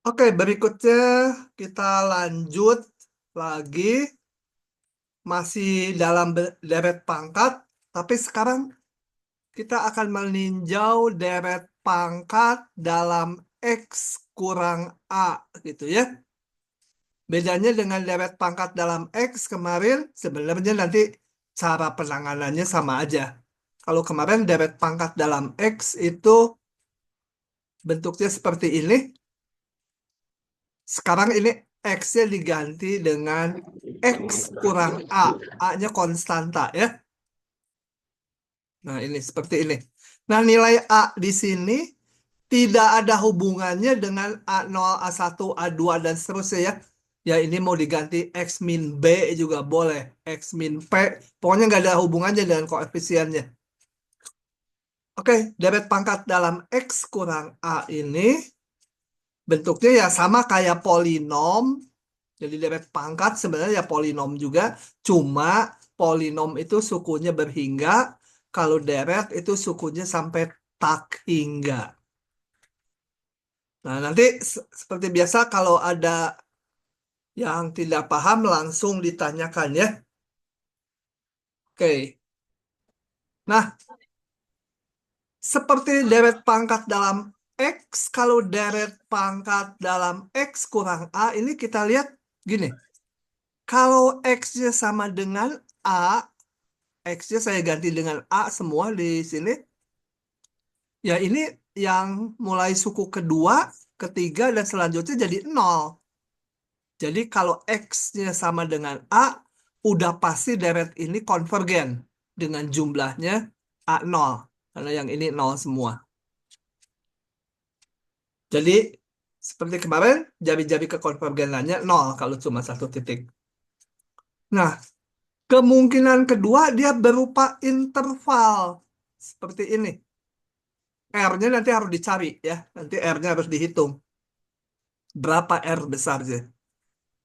Oke, berikutnya kita lanjut lagi. Masih dalam deret pangkat, tapi sekarang kita akan meninjau deret pangkat dalam X kurang A gitu ya. Bedanya dengan deret pangkat dalam X kemarin, sebenarnya nanti cara penanganannya sama aja. Kalau kemarin deret pangkat dalam X itu bentuknya seperti ini. Sekarang ini X-nya diganti dengan X kurang A. A-nya konstanta ya. Nah, ini seperti ini. Nah, nilai A di sini tidak ada hubungannya dengan A0, A1, A2, dan seterusnya ya. Ya, ini mau diganti X min B juga boleh. X min P. Pokoknya nggak ada hubungannya dengan koefisiennya. Oke, deret pangkat dalam X kurang A ini bentuknya ya sama kayak polinom. Jadi deret pangkat sebenarnya ya polinom juga. Cuma polinom itu sukunya berhingga. Kalau deret itu sukunya sampai tak hingga. Nah, nanti seperti biasa kalau ada yang tidak paham langsung ditanyakan ya. Oke. Nah, seperti deret pangkat dalam X, kalau deret pangkat dalam X kurang A, ini kita lihat gini. Kalau X-nya sama dengan A, X-nya saya ganti dengan A semua di sini. Ya ini yang mulai suku kedua, ketiga, dan selanjutnya jadi 0. Jadi kalau X-nya sama dengan A, udah pasti deret ini konvergen dengan jumlahnya A0. Karena yang ini 0 semua. Jadi seperti kemarin, jari-jari kekonvergenannya 0 kalau cuma satu titik. Nah, kemungkinan kedua dia berupa interval. Seperti ini. R-nya nanti harus dicari ya. Nanti R-nya harus dihitung. Berapa R besarnya.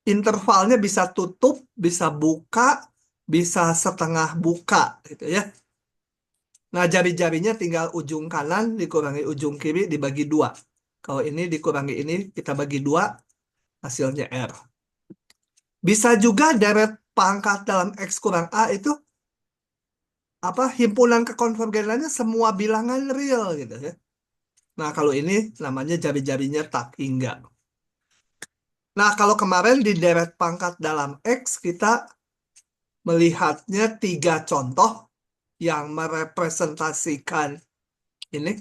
Intervalnya bisa tutup, bisa buka, bisa setengah buka gitu ya. Nah, jari-jarinya tinggal ujung kanan dikurangi ujung kiri dibagi 2. Kalau ini dikurangi ini kita bagi 2, hasilnya R. Bisa juga deret pangkat dalam X kurang A itu apa himpunan kekonvergenannya semua bilangan real gitu ya. Nah, kalau ini namanya jari-jarinya tak hingga. Nah, kalau kemarin di deret pangkat dalam X kita melihatnya 3 contoh yang merepresentasikan ini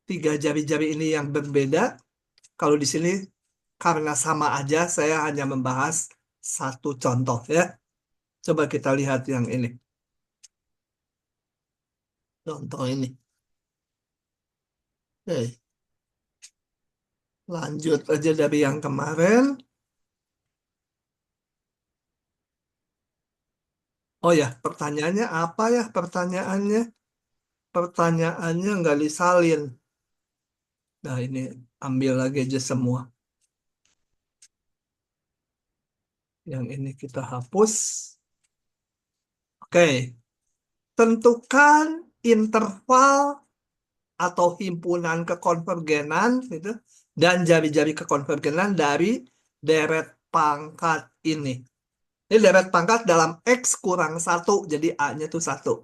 3 jari-jari ini yang berbeda. Kalau di sini karena sama aja saya hanya membahas satu contoh ya. Coba kita lihat yang ini. Contoh ini. Oke, lanjut aja dari yang kemarin. Oh ya, pertanyaannya apa ya pertanyaannya? Pertanyaannya nggak disalin. Nah, ini ambil lagi aja semua. Yang ini kita hapus. Oke, tentukan interval atau himpunan kekonvergenan gitu, dan jari-jari kekonvergenan dari deret pangkat ini. Ini deret pangkat dalam X kurang 1, jadi A-nya tuh 1.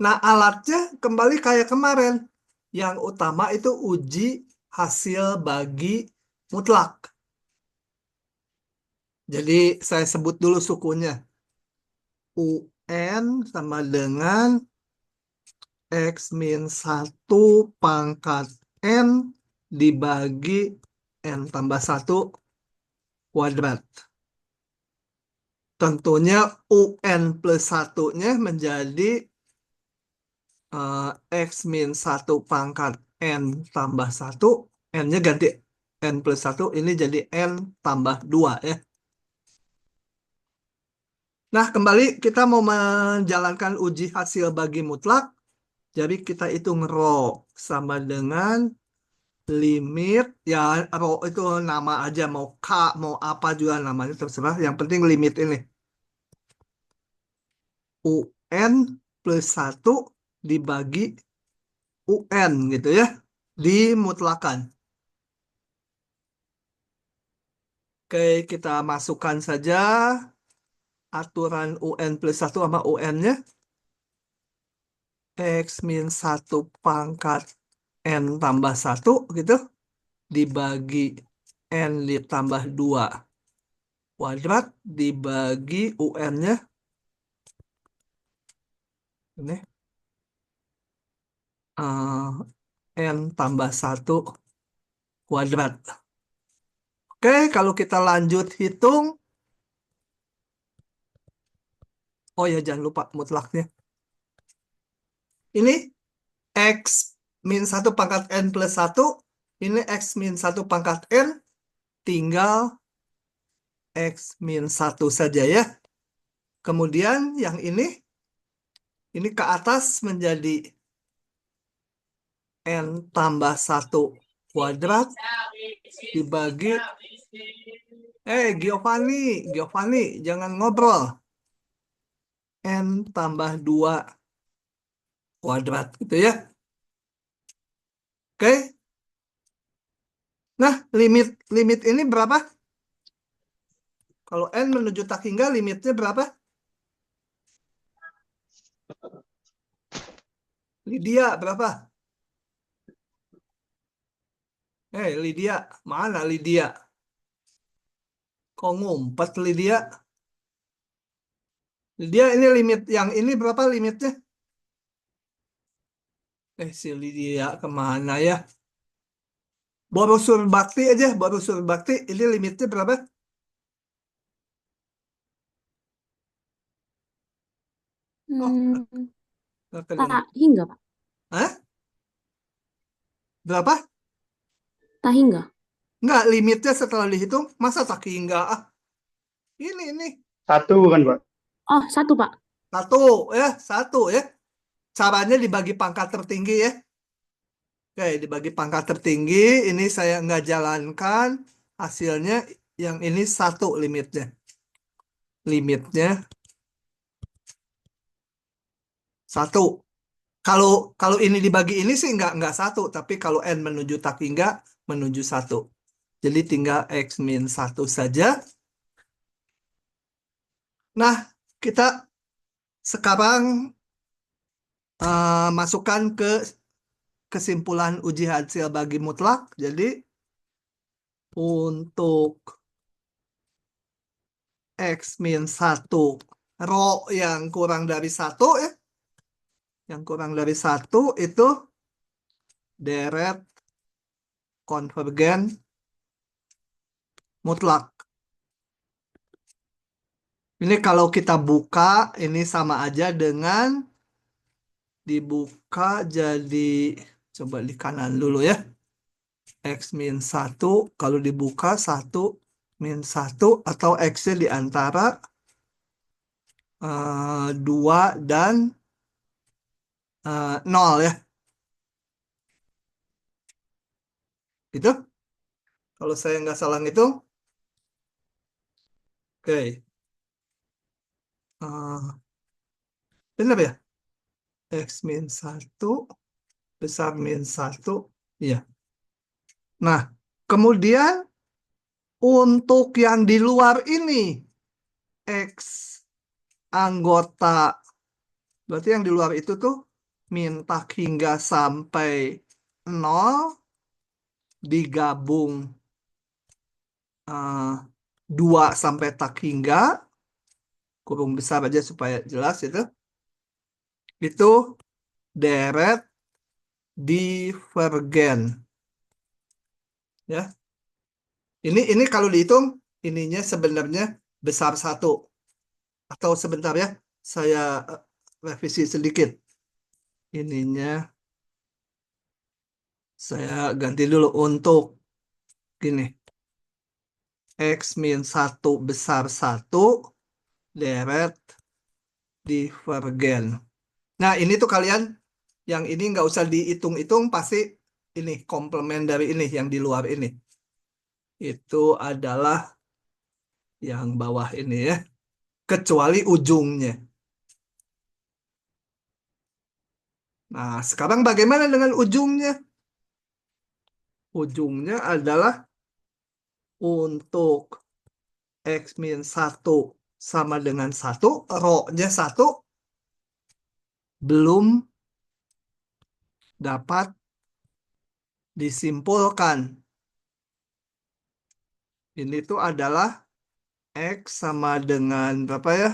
Nah, alatnya kembali kayak kemarin. Yang utama itu uji hasil bagi mutlak. Jadi saya sebut dulu sukunya. UN sama dengan X min 1 pangkat N dibagi N tambah 1 kuadrat. Tentunya UN plus 1-nya menjadi X min 1 pangkat N tambah 1. N-nya ganti N plus 1. Ini jadi N tambah 2 ya. Nah, kembali kita mau menjalankan uji hasil bagi mutlak. Jadi kita hitung rho sama dengan limit. Ya, rho itu nama aja. Mau K, mau apa juga namanya terserah. Yang penting limit ini. UN plus 1 dibagi UN gitu ya. Dimutlakan. Oke, kita masukkan saja aturan UN plus 1 sama UN-nya. X min 1 pangkat N tambah 1 gitu. Dibagi N ditambah 2 kuadrat. Dibagi UN-nya. Ini. N tambah 1 kuadrat. Oke, kalau kita lanjut hitung. Oh ya, jangan lupa mutlaknya. Ini X min 1 pangkat N plus 1. Ini X min 1 pangkat N. Tinggal X min 1 saja ya. Kemudian yang ini ke atas menjadi N tambah 1 kuadrat dibagi. Giovanni, jangan ngobrol. N tambah 2 kuadrat gitu ya. Oke. Nah, limit limit ini berapa? Kalau N menuju tak hingga limitnya berapa? Lydia berapa? Lydia, mana Lydia? Kok ngumpet Lydia? Lydia ini limit yang ini berapa limitnya? Si Lydia kemana ya? Borosur Bakti aja, Borosur Bakti ini limitnya berapa? Oh, Hmm, nggak tak kedengar. hingga, Pak. Hah? Berapa? Tak hingga. Nggak, limitnya setelah dihitung, masa tak hingga? Ini. Satu kan, Pak? Oh, satu, Pak. Satu satu ya. Caranya dibagi pangkat tertinggi ya. Oke, dibagi pangkat tertinggi, ini saya nggak jalankan, hasilnya yang ini satu limitnya. Limitnya satu. Kalau kalau ini dibagi ini sih nggak satu, tapi kalau N menuju tak hingga menuju satu. Jadi tinggal X min satu saja. Nah, kita sekarang masukkan ke kesimpulan uji hasil bagi mutlak. Jadi untuk X min 1 rho yang kurang dari satu ya. Yang kurang dari satu itu deret konvergen mutlak. Ini kalau kita buka, ini sama aja dengan dibuka jadi, coba di kanan dulu ya. X min 1, kalau dibuka 1 min 1 atau X-nya di antara 2 dan 0 ya. Gitu. Kalau saya nggak salah ngitung. Oke. Benar ya? X min 1 besar min 1. Iya. Nah, kemudian untuk yang di luar ini, X anggota, berarti yang di luar itu tuh minta hingga sampai 0 digabung 2 sampai tak hingga, kurung besar aja supaya jelas itu deret divergen. Ya, ini kalau dihitung, ininya sebenarnya besar satu. Atau sebentar ya, saya revisi sedikit. Ininya saya ganti dulu untuk gini. X min 1 besar 1 deret divergen. Nah, ini tuh kalian yang ini nggak usah dihitung-hitung, pasti ini komplement dari ini yang di luar ini. Itu adalah yang bawah ini ya. Kecuali ujungnya. Nah, sekarang bagaimana dengan ujungnya? Ujungnya adalah untuk X min 1 sama dengan 1, rho-nya 1 belum dapat disimpulkan. Ini tuh adalah X sama dengan berapa ya?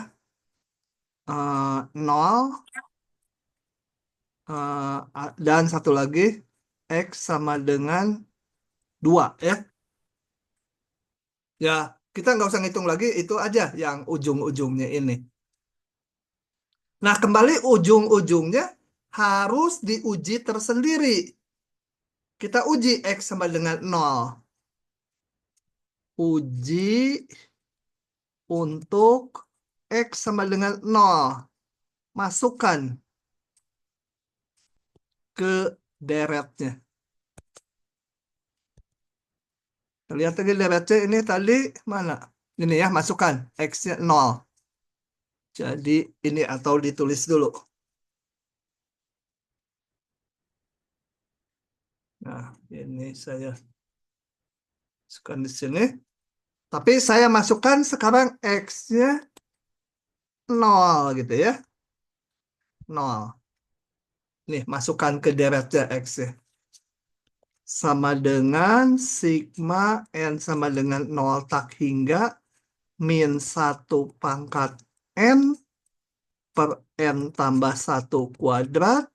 0, dan satu lagi X sama dengan 2 ya. Ya, kita nggak usah ngitung lagi, itu aja yang ujung-ujungnya ini. Nah, kembali ujung-ujungnya harus diuji tersendiri. Kita uji X sama dengan 0. Uji untuk X sama dengan 0. Masukkan ke deretnya. Kita lihat tadi deretnya ini tadi mana? Ini ya, masukkan X-nya 0. Jadi ini atau ditulis dulu. Nah, ini saya masukkan di sini. Tapi saya masukkan sekarang X-nya 0 gitu ya. 0. Nih, masukkan ke deretnya X-nya. Sama dengan sigma N sama dengan 0 tak hingga min 1 pangkat N per N tambah 1 kuadrat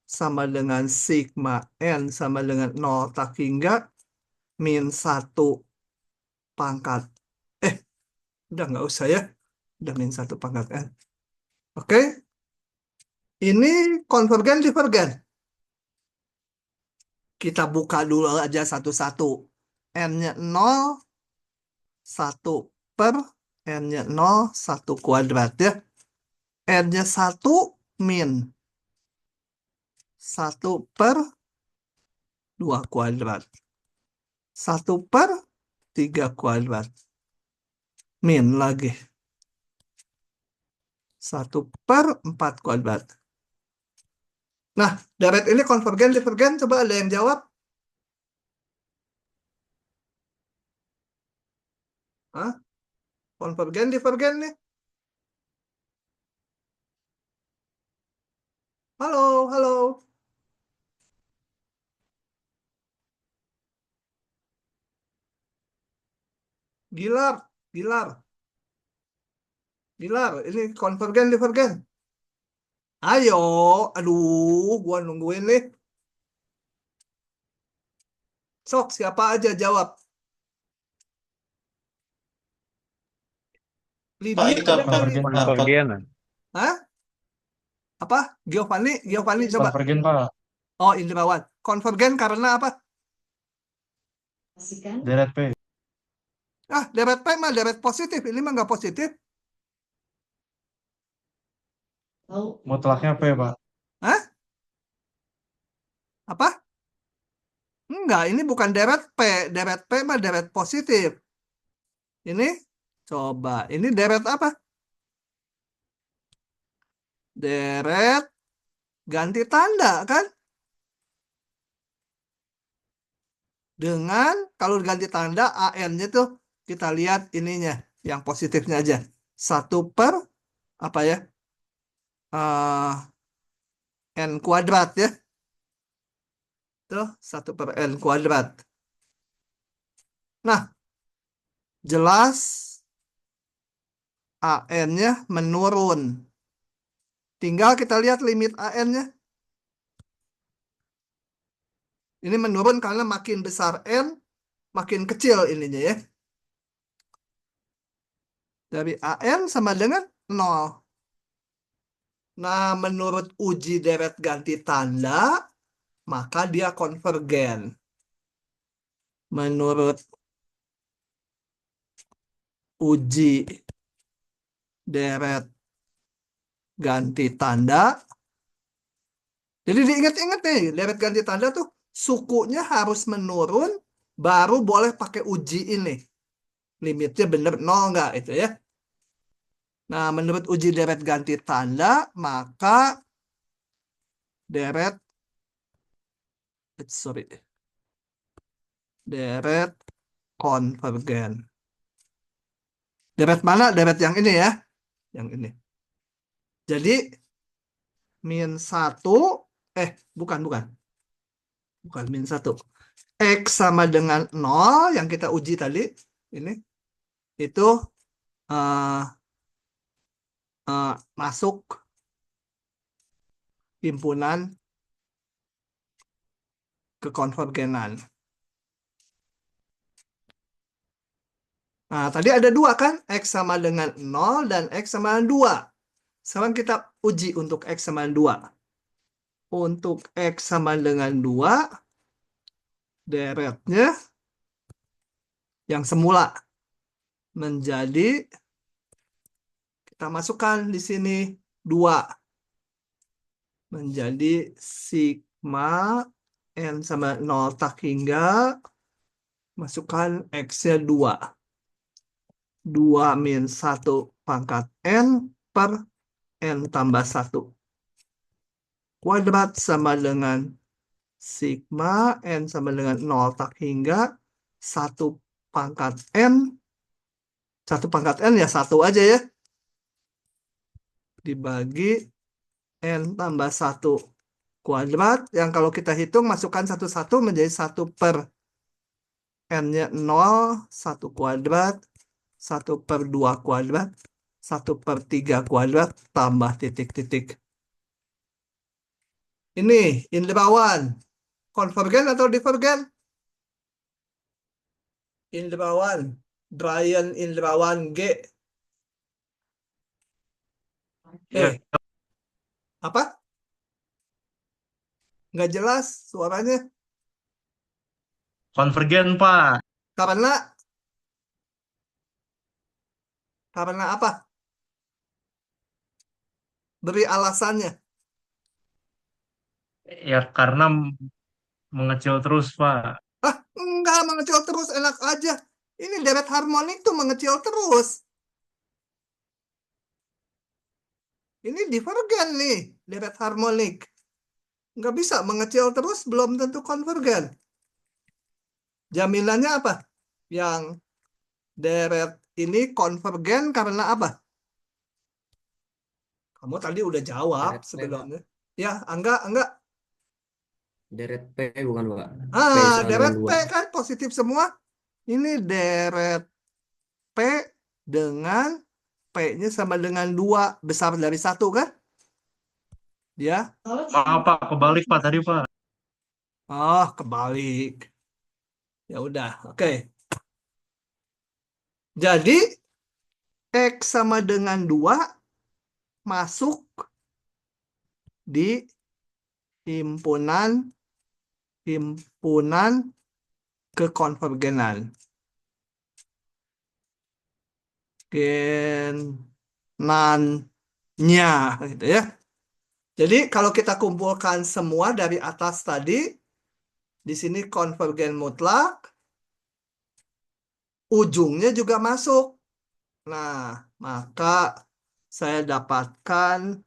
sama dengan sigma N sama dengan 0 tak hingga min 1 pangkat. Udah nggak usah ya. Udah min 1 pangkat N. Oke. Ini konvergen divergen. Kita buka dulu aja satu-satu. N-nya 0, 1 per N-nya 0, 1 kuadrat ya. N-nya 1 min 1 per 2 kuadrat. 1 per 3 kuadrat. Min lagi. 1 per 4 kuadrat. Nah, deret ini konvergen, divergen. Coba ada yang jawab? Hah? Konvergen, divergen nih. Halo, halo. Gilar, Gilar, Gilar. Ini konvergen, divergen. Ayo, aduh, gua nungguin nih. Sok, siapa aja jawab. Pak, Lydia itu ada apa? nggak Konvergen, Lydia? Apa? konvergen. Hah? Apa? Giovanni, Giovanni coba. Konvergen, Pak. Oh, Indrawan. Konvergen karena apa? Deret P. Ah, deret P mah deret positif. Ini mah nggak positif. Mutlaknya P, Pak. Hah? Apa? Enggak, ini bukan deret P. Deret P mah deret positif. Ini, coba. Ini deret apa? Deret ganti tanda, kan? Dengan, kalau ganti tanda, AN-nya tuh, kita lihat ininya. Yang positifnya aja. 1 per, apa ya? N kuadrat ya. Tuh, 1 per N kuadrat. Nah, jelas AN-nya menurun. Tinggal kita lihat limit AN-nya. Ini menurun karena makin besar N, makin kecil ininya ya. Dari AN sama dengan 0. Nah, menurut uji deret ganti tanda, maka dia konvergen. Menurut uji deret ganti tanda, jadi diingat-ingat nih, deret ganti tanda tuh sukunya harus menurun, baru boleh pakai uji ini. Limitnya bener 0 nggak itu ya. Nah, menurut uji deret ganti tanda, maka deret, sorry, deret konvergen. Deret mana? Deret yang ini ya. Yang ini. Jadi min 1, bukan, bukan. Bukan min 1. X sama dengan 0 yang kita uji tadi. Ini. Itu eh, masuk himpunan kekonvergenan. Nah, tadi ada 2 kan? X sama dengan 0 dan X sama dengan 2. Sekarang kita uji untuk X sama dengan 2. Untuk X sama dengan 2, deretnya yang semula menjadi, kita masukkan di sini 2. Menjadi sigma N sama 0 tak hingga, masukkan X-nya 2. 2 min 1 pangkat N per N tambah 1 kuadrat sama dengan sigma N sama dengan 0 tak hingga 1 pangkat N. 1 pangkat N ya 1 aja ya. Dibagi N tambah 1 kuadrat. Yang kalau kita hitung masukkan 1-1 menjadi 1 per N-nya 0, 1 kuadrat, 1 per 2 kuadrat, 1 per 3 kuadrat, tambah titik-titik. Ini indrawan. Konvergen atau divergen? Indrawan. Brian Indrawan G. Iya, Apa? Nggak jelas suaranya. konvergen, Pak. Karena apa? Beri alasannya. Ya, karena mengecil terus, Pak. Enggak, mengecil terus enak aja. Ini deret harmonik tuh mengecil terus. Ini divergen nih, deret harmonik. Nggak bisa mengecil terus, belum tentu konvergen. Jaminannya apa? Yang deret ini konvergen karena apa? Kamu tadi udah jawab Deret P, Pak. sebelumnya. Ya, enggak. Deret P bukan, Pak. P sama dengan Deret P 2. kan positif semua. Ini deret P dengan P-nya sama dengan 2 besar dari 1 kan? Ya. Maaf, Pak. Kebalik, Pak. Tadi, Pak. Oh, kebalik. Ya udah, oke. Jadi X sama dengan 2 masuk di himpunan kekonvergenan. Genannya gitu ya. Jadi kalau kita kumpulkan semua dari atas tadi, di sini konvergen mutlak, ujungnya juga masuk. Nah, maka saya dapatkan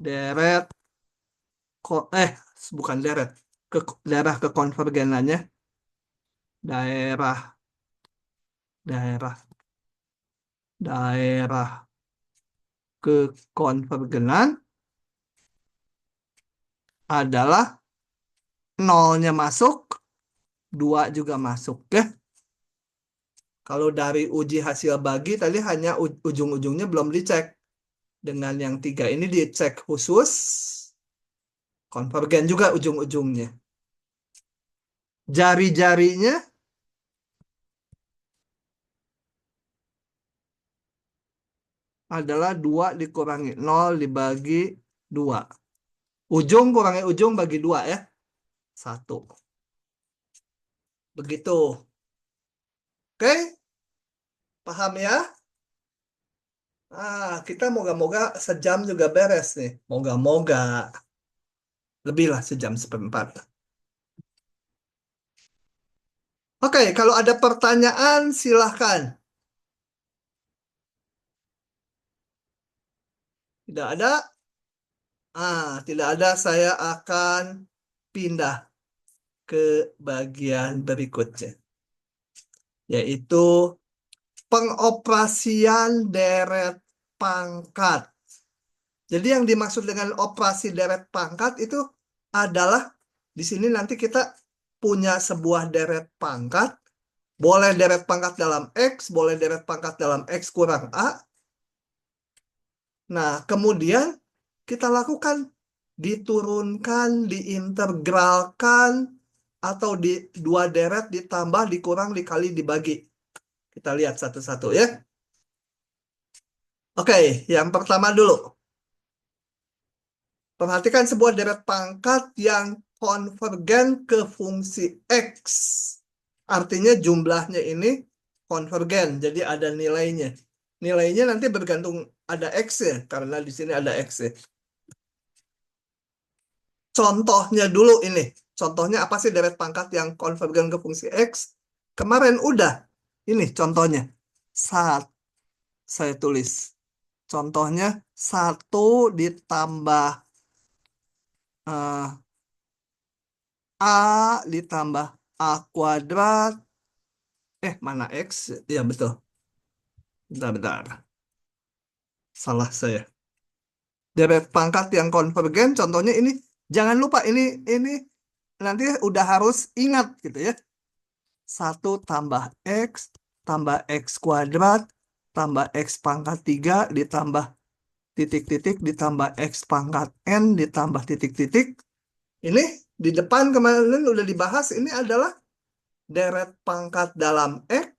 deret bukan deret, daerah kekonvergenannya, daerah kekonvergenan adalah nolnya masuk, 2 juga masuk ya. Kalau dari uji hasil bagi tadi hanya ujung-ujungnya belum dicek. Dengan yang 3 ini dicek khusus, konvergen juga ujung-ujungnya. Jari-jarinya adalah 2 dikurangi 0 dibagi 2. Ujung kurangi ujung bagi 2 ya. 1. Begitu. Oke? Paham ya? Kita moga-moga sejam juga beres nih. Moga-moga. Lebih lah sejam seperempat. Oke, kalau ada pertanyaan silahkan. Tidak ada? Tidak ada, saya akan pindah ke bagian berikutnya. Yaitu pengoperasian deret pangkat. Jadi yang dimaksud dengan operasi deret pangkat itu adalah di sini nanti kita punya sebuah deret pangkat, boleh deret pangkat dalam X, boleh deret pangkat dalam X kurang A. Nah, kemudian kita lakukan diturunkan, diintegralkan, atau di dua deret ditambah, dikurang, dikali, dibagi. Kita lihat satu-satu ya. Oke, yang pertama dulu. Perhatikan sebuah deret pangkat yang konvergen ke fungsi X. Artinya jumlahnya ini konvergen, jadi ada nilainya. Nilainya nanti bergantung ada X ya, karena di sini ada X ya. Contohnya dulu ini. Contohnya apa sih deret pangkat yang konvergen ke fungsi X? Kemarin udah. Ini contohnya. Saya tulis. Contohnya 1 ditambah A ditambah A kuadrat. Mana X? Ya, betul. Bentar. Salah saya. Deret pangkat yang konvergen, contohnya ini. Jangan lupa, ini nanti udah harus ingat gitu ya. 1 tambah X kuadrat, tambah X pangkat 3, ditambah titik-titik, ditambah X pangkat N, ditambah titik-titik. Ini di depan kemarin udah dibahas, ini adalah deret pangkat dalam X,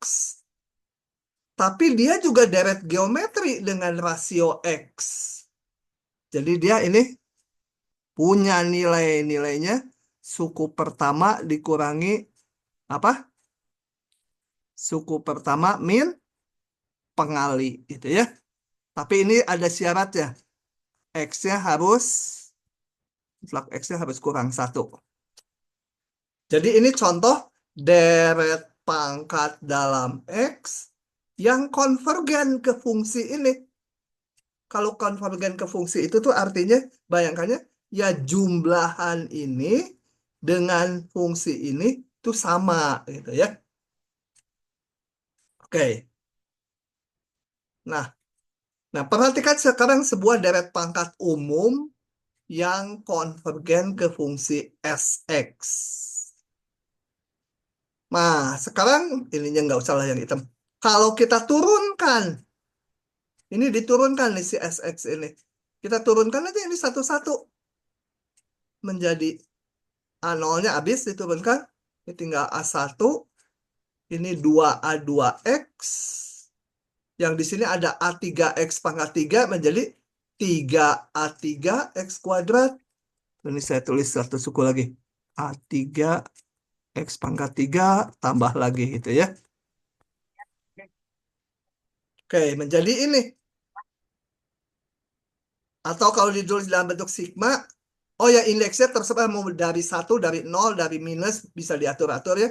tapi dia juga deret geometri dengan rasio X. Jadi dia ini punya nilainya suku pertama dikurangi apa? Suku pertama min pengali gitu ya. Tapi ini ada syaratnya. X-nya harus kurang 1. Jadi ini contoh deret pangkat dalam X yang konvergen ke fungsi ini. Kalau konvergen ke fungsi itu tuh artinya, bayangkannya, ya jumlahan ini dengan fungsi ini tuh sama gitu ya. Oke. Nah, perhatikan sekarang sebuah deret pangkat umum yang konvergen ke fungsi Sx. Nah, sekarang ininya nggak usah lah yang hitam. Kalau kita turunkan, ini diturunkan nih si Sx ini. Kita turunkan aja ini satu-satu. Menjadi A0-nya habis diturunkan. Ini tinggal A1. Ini 2A2X. Yang di sini ada A3X pangkat 3 menjadi 3A3X kuadrat. Ini saya tulis satu suku lagi. A3X pangkat 3 tambah lagi gitu ya. Oke, menjadi ini. Atau kalau ditulis dalam bentuk sigma, oh ya indeksnya terserah mau dari 1, dari 0, dari minus, bisa diatur-atur ya.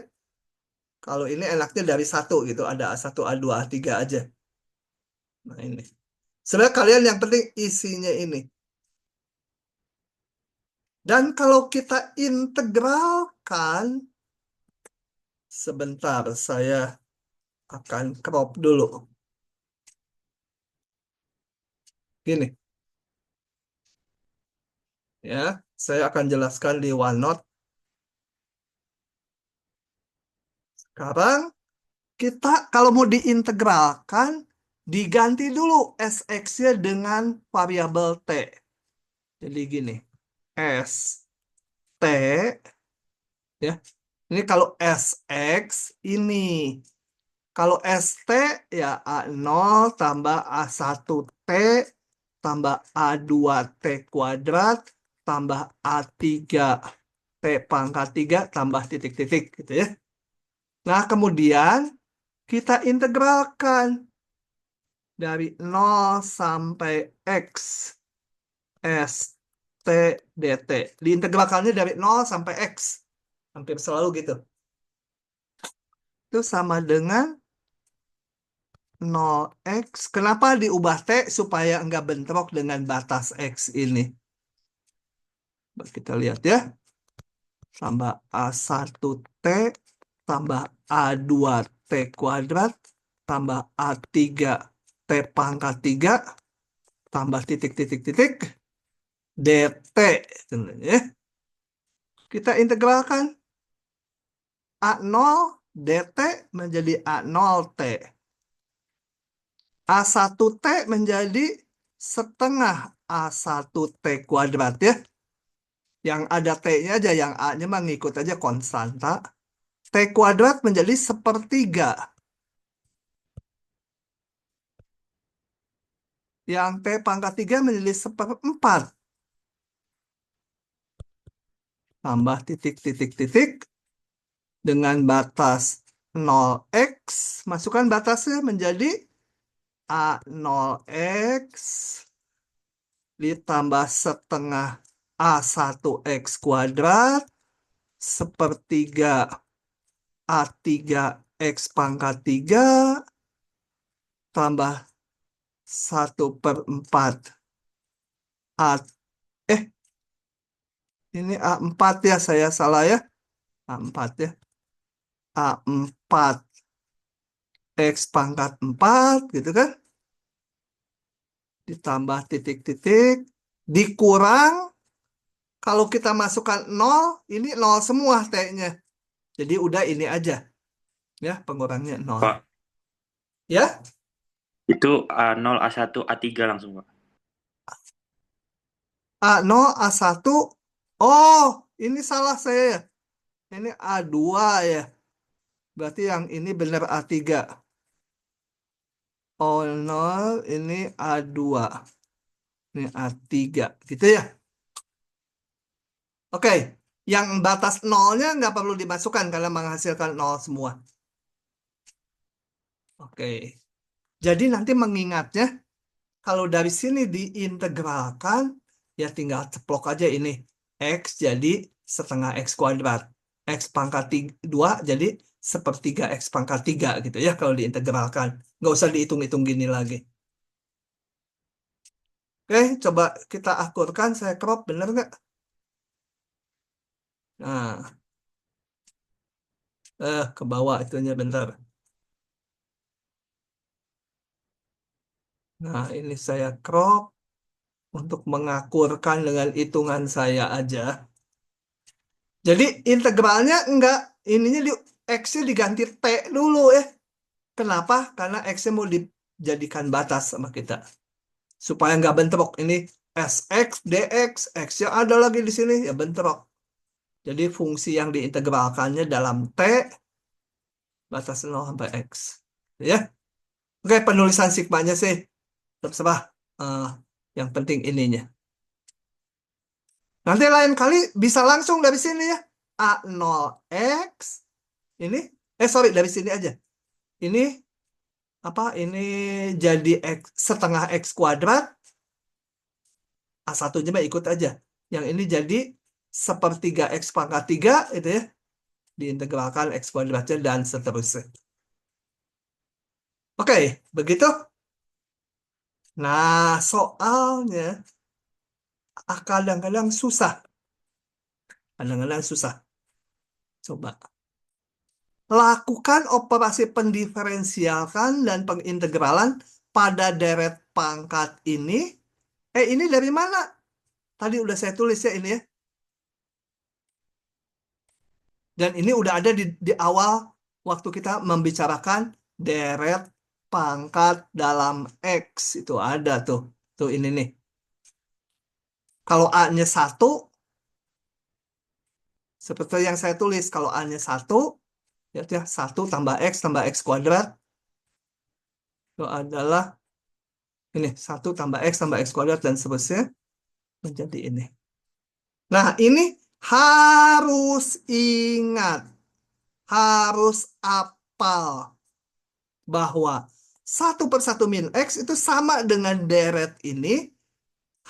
Kalau ini enaknya dari 1 gitu, ada A1, A2, A3 aja. Nah ini. Sebenarnya kalian yang penting isinya ini. Dan kalau kita integralkan, sebentar saya akan crop dulu. Gini. Ya, saya akan jelaskan di OneNote. Sekarang kita kalau mau diintegralkan, diganti dulu Sx-nya dengan variabel T. Jadi gini, S T ya. Ini kalau Sx ini. Kalau ST ya A0 tambah A1T tambah A2T kuadrat tambah A3T pangkat 3 tambah titik-titik gitu ya. Nah, kemudian kita integralkan dari 0 sampai X S T dt. Diintegralkannya dari 0 sampai X. Hampir selalu gitu. Itu sama dengan 0x. Kenapa diubah T? Supaya enggak bentrok dengan batas X ini. Kita lihat ya. Tambah A1T tambah A2T kuadrat tambah A3 T pangkat 3 tambah titik-titik-titik DT. Ya. Kita integralkan A0 DT menjadi A0T. A1T menjadi setengah A1T kuadrat ya. Yang ada T-nya aja, yang A-nya mah ngikut aja konstanta. T kuadrat menjadi sepertiga. Yang T pangkat 3 menjadi seperempat. Tambah titik-titik-titik. Dengan batas 0x. Masukkan batasnya menjadi A0x. Ditambah setengah A1x kuadrat. Sepertiga A3x pangkat 3. Tambah 1/4 A. Ini A4 ya, saya salah ya. A4 ya. A4 X pangkat 4 gitu kan. Ditambah titik-titik. Dikurang. Kalau kita masukkan 0, ini 0 semua T-nya. Jadi udah ini aja. Ya, pengurangnya 0. Pak, Ya, itu A0, A1, A3 langsung, Pak. A0, A1. Oh, ini salah saya ya. Ini A2 ya. Berarti yang ini benar A3. O0 ini A2. Ini A3. Gitu ya. Oke. Yang batas nolnya nggak perlu dimasukkan karena menghasilkan 0 semua. Oke. Jadi nanti mengingatnya, kalau dari sini diintegralkan, ya tinggal ceplok aja ini. X jadi setengah X kuadrat. X pangkat 2 jadi sepertiga X pangkat 3 gitu ya kalau diintegralkan. Nggak usah dihitung-hitung gini lagi. Oke, coba kita akurkan. Saya crop, bener nggak? Nah, ke bawah itunya bentar. Nah, ini saya crop untuk mengakurkan dengan hitungan saya aja. Jadi integralnya enggak, ininya X-nya diganti T dulu ya. Kenapa? Karena X-nya mau dijadikan batas sama kita. Supaya nggak bentrok. Ini SX, DX, X-nya ada lagi di sini, ya bentrok. Jadi fungsi yang diintegralkannya dalam T, batas 0 sampai X. Ya. Oke, penulisan sigmanya sih terserah. Yang penting ininya. Nanti lain kali bisa langsung dari sini ya. A0X. Ini, sorry, dari sini aja. Ini, apa, ini jadi X, setengah X kuadrat. A1-nya mah ikut aja. Yang ini jadi sepertiga X pangkat 3, itu ya. Diintegralkan X kuadratnya dan seterusnya. Oke, begitu. Nah, soalnya kadang-kadang susah. Kadang-kadang susah. Coba. Lakukan operasi pendiferensialkan dan pengintegralan pada deret pangkat ini. Ini dari mana? Tadi udah saya tulis ya ini ya. Dan ini udah ada di awal waktu kita membicarakan deret pangkat dalam X. Itu ada tuh. Tuh ini nih. Kalau A-nya 1, seperti yang saya tulis. Kalau A-nya 1, ya 1 tambah X kuadrat. Itu adalah ini 1 tambah X kuadrat dan seterusnya menjadi ini. Nah, ini harus ingat, harus apal bahwa 1/1 min X itu sama dengan deret ini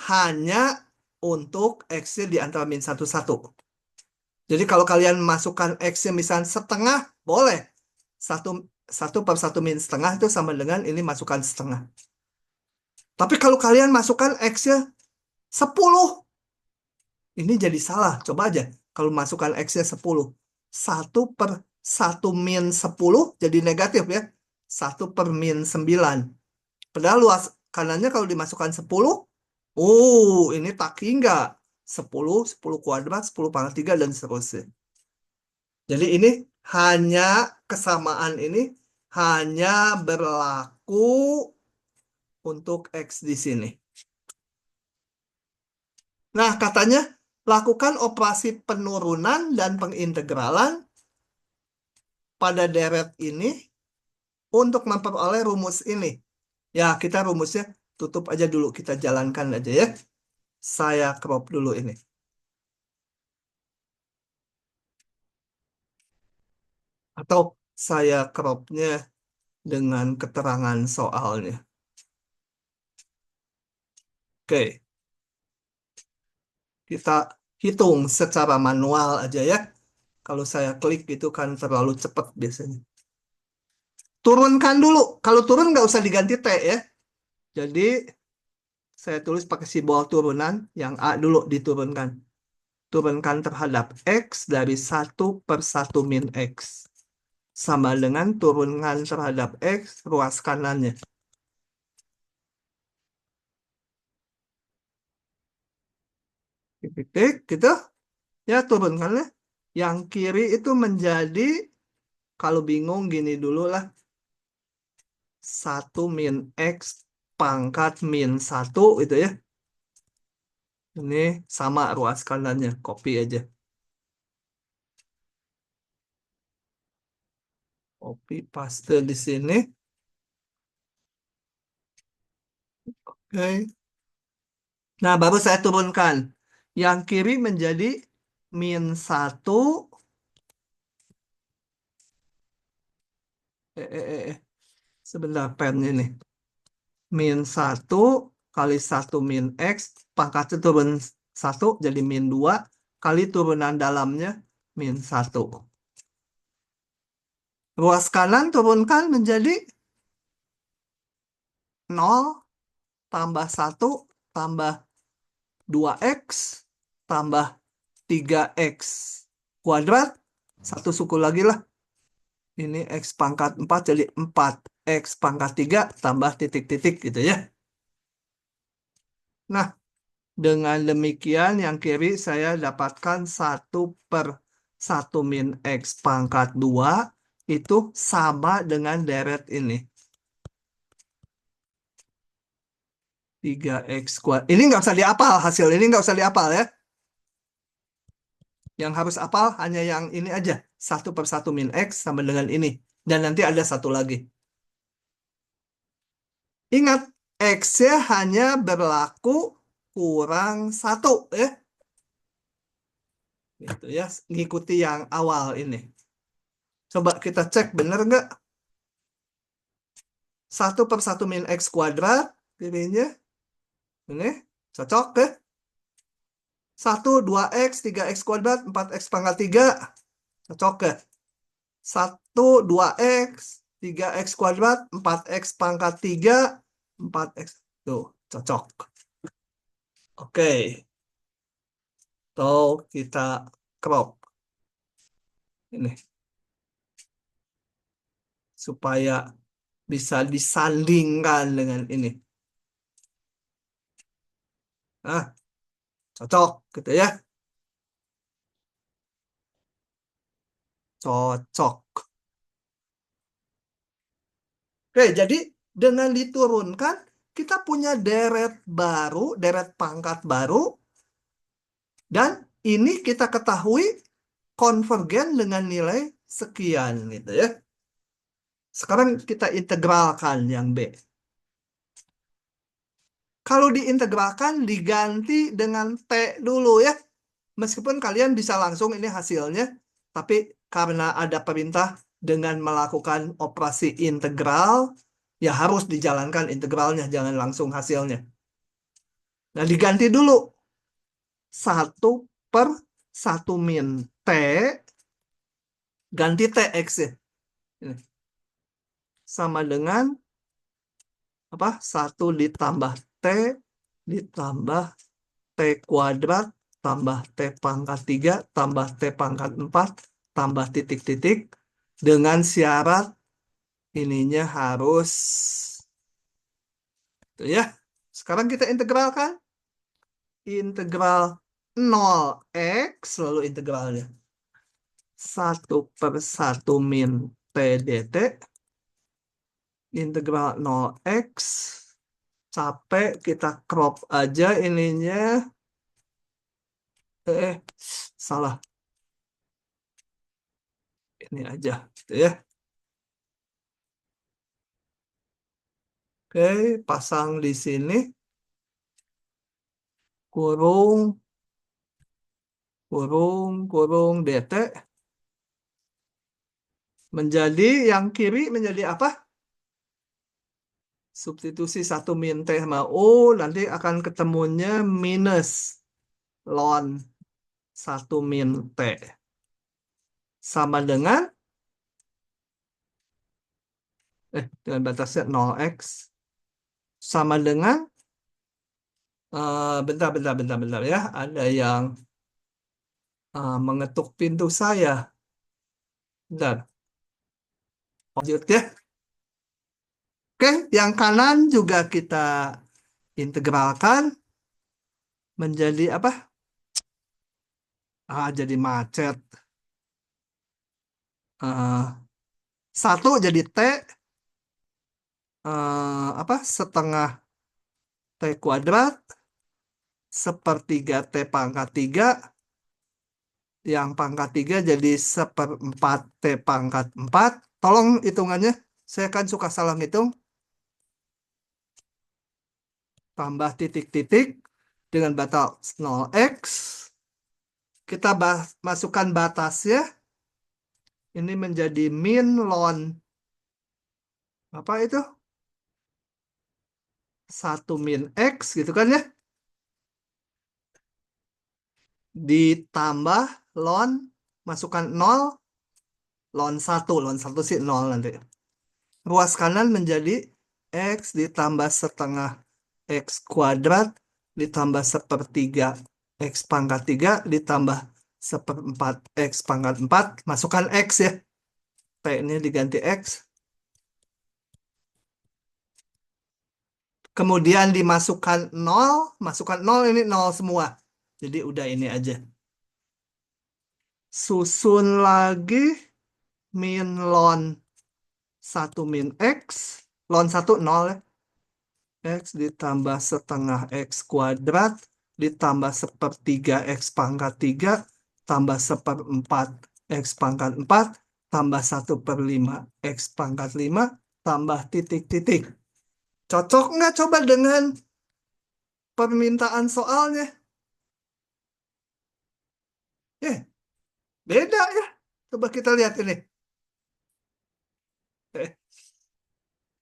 hanya untuk X-nya di antara min 1, 1. Jadi kalau kalian masukkan X-nya misalnya setengah, boleh. 1/1 min setengah itu sama dengan ini masukkan setengah. Tapi kalau kalian masukkan X-nya 10, ini jadi salah. Coba aja. Kalau masukkan X-nya 10. 1/1 min 10 jadi negatif ya. 1/-9. Padahal luas kanannya kalau dimasukkan 10, ini tak hingga 10, 10 kuadrat, 10/3, dan seterusnya. Jadi ini hanya kesamaan ini hanya berlaku untuk X di sini. Nah, katanya lakukan operasi penurunan dan pengintegralan pada deret ini untuk memperoleh rumus ini. Ya, kita rumusnya tutup aja dulu, kita jalankan aja ya. Saya crop dulu ini. Atau saya cropnya dengan keterangan soalnya. Oke. Kita hitung secara manual aja ya. Kalau saya klik itu kan terlalu cepat biasanya. Turunkan dulu. Kalau turun nggak usah diganti T ya. Jadi saya tulis pakai simbol turunan. Yang A dulu diturunkan. Turunkan terhadap X dari 1/1 min X. Sama dengan turunkan terhadap X ruas kanannya. Titik gitu. Ya turunkannya. Yang kiri itu menjadi, kalau bingung gini dulu lah. 1 min X pangkat min 1 itu ya. Ini sama ruas kanannya. Copy aja. Copy paste di sini. Oke. Nah, baru saya turunkan. Yang kiri menjadi min 1. Sebentar pennya nih. Min 1 kali 1 min X. Pangkatnya turun 1 jadi min 2. Kali turunan dalamnya min 1. Ruas kanan turunkan menjadi 0 tambah 1 tambah 2X tambah 3X kuadrat. Satu suku lagi lah. Ini X pangkat 4 jadi 4X pangkat 3 tambah titik-titik gitu ya. Nah, dengan demikian yang kiri saya dapatkan 1/1 min X pangkat 2 itu sama dengan deret ini. 3X kuadrat. Ini nggak usah diapal, hasil ini nggak usah diapal ya. Yang harus apal hanya yang ini aja. 1/1 min X sama dengan ini. Dan nanti ada satu lagi. Ingat, X-nya hanya berlaku kurang 1 ya. Gitu ya, ngikuti yang awal ini. Coba kita cek bener nggak? 1/1 min X kuadrat. Pilihnya. Ini cocok ya. 1, 2X, 3X kuadrat, 4X pangkat 3. Cocok ya. 1, 2X, 3X kuadrat, 4X pangkat 3, 4X. Tuh, cocok. Oke. Tuh, kita crop. Ini. Supaya bisa disandingkan dengan ini. Nah, cocok gitu ya. Cocok. Oke, jadi dengan diturunkan, kita punya deret baru, deret pangkat baru. Dan ini kita ketahui konvergen dengan nilai sekian gitu ya. Sekarang kita integralkan yang B. Kalau diintegralkan diganti dengan T dulu ya. Meskipun kalian bisa langsung ini hasilnya, tapi karena ada perintah dengan melakukan operasi integral, ya harus dijalankan integralnya, jangan langsung hasilnya. Nah, diganti dulu. 1/1 min T, ganti TX ya. Ini. Sama dengan apa? 1 ditambah T ditambah T kuadrat tambah T pangkat 3 tambah T pangkat 4 tambah titik-titik dengan syarat ininya harus itu ya. Sekarang kita integralkan. Integral 0x lalu integralnya 1/1 min T dt. Integral 0x. Capek kita crop aja ininya. Salah. Ini aja gitu ya. Oke, pasang di sini. Kurung dt. Menjadi yang kiri menjadi apa? Substitusi 1 min T sama U. Nanti akan ketemunya minus ln 1 min T. Sama dengan dengan batasnya 0x. Sama dengan bentar ya. Ada yang mengetuk pintu saya. Bentar. Lanjut ya. Oke, yang kanan juga kita integralkan menjadi apa? Jadi macet. 1 jadi T setengah T kuadrat sepertiga T pangkat 3. Yang pangkat 3 jadi 1/4 T pangkat 4. Tolong hitungannya. Saya kan suka salah ngitung. Tambah titik-titik dengan batas 0x. Kita masukkan batasnya. Ini menjadi min ln apa itu? 1 min x gitu kan ya. Ditambah ln masukkan 0 ln 1 sih 0 nanti. Ruas kanan menjadi x ditambah setengah x kuadrat ditambah sepertiga x pangkat 3 ditambah 1/4 x pangkat 4. Masukkan x ya. T ini diganti x. Kemudian dimasukkan 0. Masukkan 0 ini 0 semua. Jadi udah ini aja. Susun lagi min ln 1 min x. Ln 1 0 ya. X ditambah setengah x kuadrat ditambah sepertiga x pangkat 3 tambah 1/4 x pangkat 4 tambah 1/5 x pangkat 5 tambah titik-titik. Cocok nggak coba dengan permintaan soalnya? Beda ya. Coba kita lihat ini.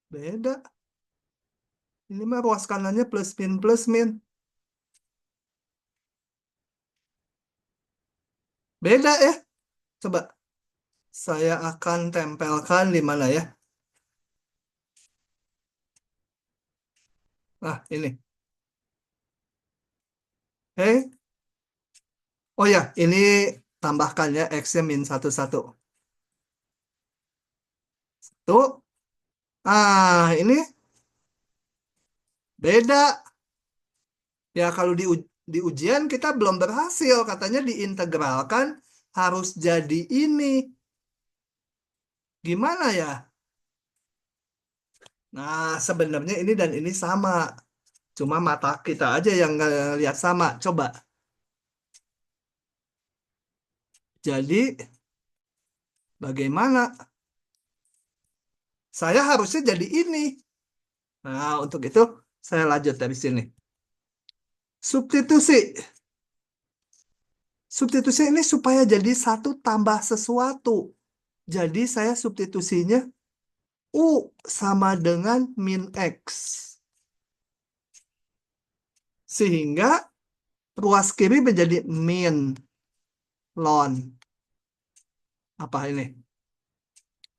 Beda. Ini mah ruas kanannya plus min. Beda ya. Coba. Saya akan tempelkan di mana ya. Nah, ini. Oh ya, ini tambahkan ya. X-nya min 1. Tuh. Ini beda. Ya, kalau di ujian kita belum berhasil. Katanya diintegralkan harus jadi ini. Gimana ya? Nah, sebenarnya ini dan ini sama. Cuma mata kita aja yang lihat sama. Coba. Jadi, bagaimana? Saya harusnya jadi ini. Nah, untuk itu saya lanjut dari sini. Substitusi. Substitusi ini supaya jadi 1 tambah sesuatu. Jadi saya substitusinya U sama dengan min X. Sehingga ruas kiri menjadi min ln. Apa ini?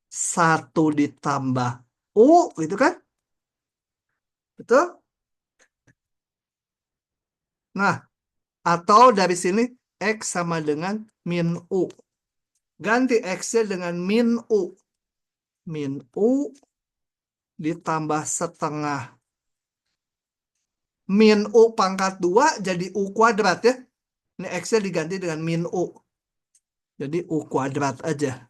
1 ditambah U, gitu kan? Betul? Nah, atau dari sini X sama dengan min U. Ganti X-nya dengan min U. min U ditambah setengah. Min U pangkat 2 jadi U kuadrat ya. Ini X-nya diganti dengan min U. Jadi U kuadrat aja.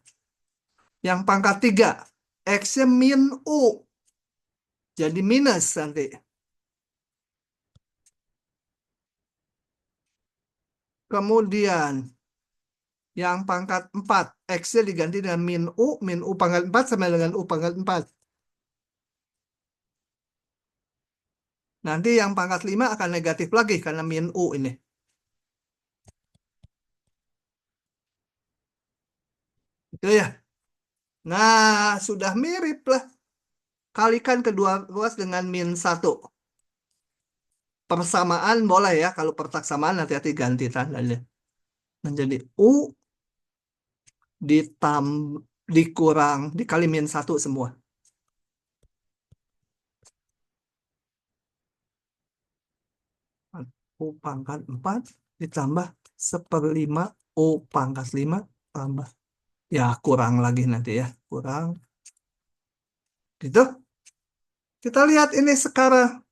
Yang pangkat 3, X-nya min U. Jadi minus nanti. Kemudian yang pangkat 4, X-nya diganti dengan min U pangkat 4 sama dengan U pangkat 4. Nanti yang pangkat 5 akan negatif lagi karena min U ini. Itu ya. Nah, sudah mirip lah. Kalikan kedua ruas dengan min 1. Persamaan boleh ya. Kalau persamaan hati-hati ganti tandanya. Menjadi U dikurang dikali min 1 semua. U pangkat 4 ditambah 1/5 U pangkat 5 tambah. Ya, kurang lagi nanti ya. Kurang. Gitu. Kita lihat ini sekarang.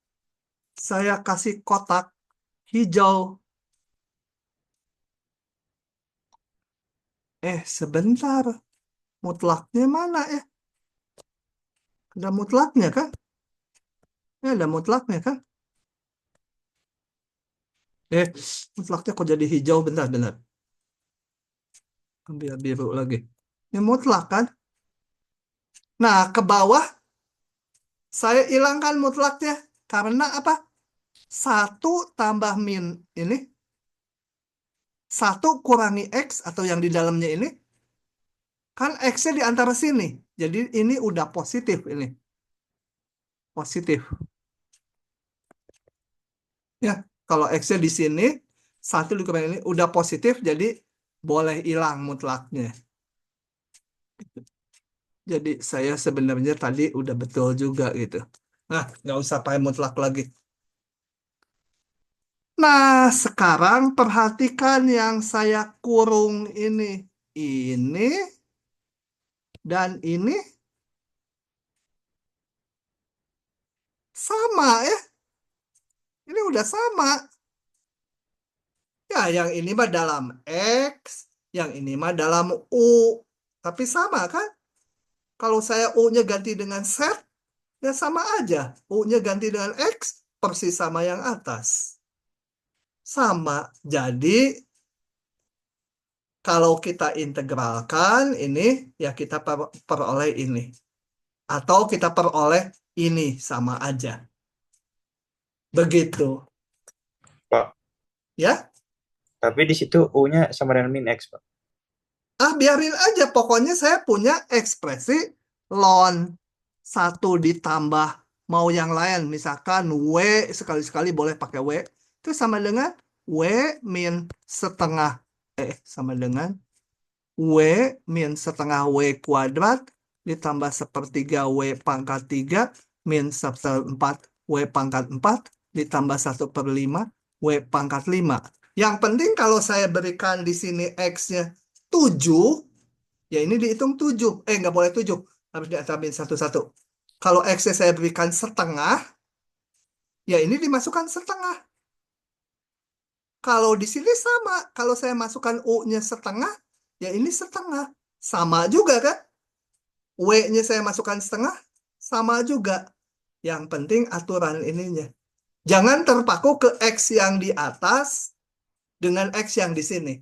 Saya kasih kotak hijau. Sebentar. Mutlaknya mana ya? Ada mutlaknya kan? Ada mutlaknya kan? Mutlaknya kok jadi hijau? Bentar. Ambil biru lagi. Ini mutlak kan? Nah, ke bawah saya hilangkan mutlaknya. Karena apa? 1 tambah min ini. 1 kurangi X atau yang di dalamnya ini. Kan X-nya di antara sini. Jadi ini udah positif ini. Positif. Ya, kalau X-nya di sini, 1 dikurangi ini udah positif, jadi boleh hilang mutlaknya. Jadi saya sebenarnya tadi udah betul juga gitu. Nah, nggak usah pakai mutlak lagi. Nah, sekarang perhatikan yang saya kurung ini. Ini dan ini sama ya. Ini udah sama. Ya, yang ini mah dalam X, yang ini mah dalam U. Tapi sama kan? Kalau saya U-nya ganti dengan Z, ya sama aja. U-nya ganti dengan X, persis sama yang atas. Sama. Jadi, kalau kita integralkan ini, ya kita peroleh ini. Atau kita peroleh ini, sama aja. Begitu. Pak, Ya? tapi di situ U-nya sama dengan min X, Pak. Biarin aja. Pokoknya saya punya ekspresi ln 1 ditambah mau yang lain. Misalkan W, sekali-sekali boleh pakai W. Itu sama dengan W min setengah. Sama dengan W min setengah W kuadrat ditambah 1/3 W pangkat 3 min 1/4 W pangkat 4 ditambah 1/5 W pangkat 5. Yang penting kalau saya berikan di sini X-nya 7, ya ini dihitung 7. Nggak boleh 7. Harus ditambahin 1-1. Kalau X-nya saya berikan setengah, ya ini dimasukkan setengah. Kalau di sini sama. Kalau saya masukkan U-nya setengah, ya ini setengah. Sama juga kan? W-nya saya masukkan setengah, sama juga. Yang penting aturan ininya. Jangan terpaku ke X yang di atas dengan X yang di sini.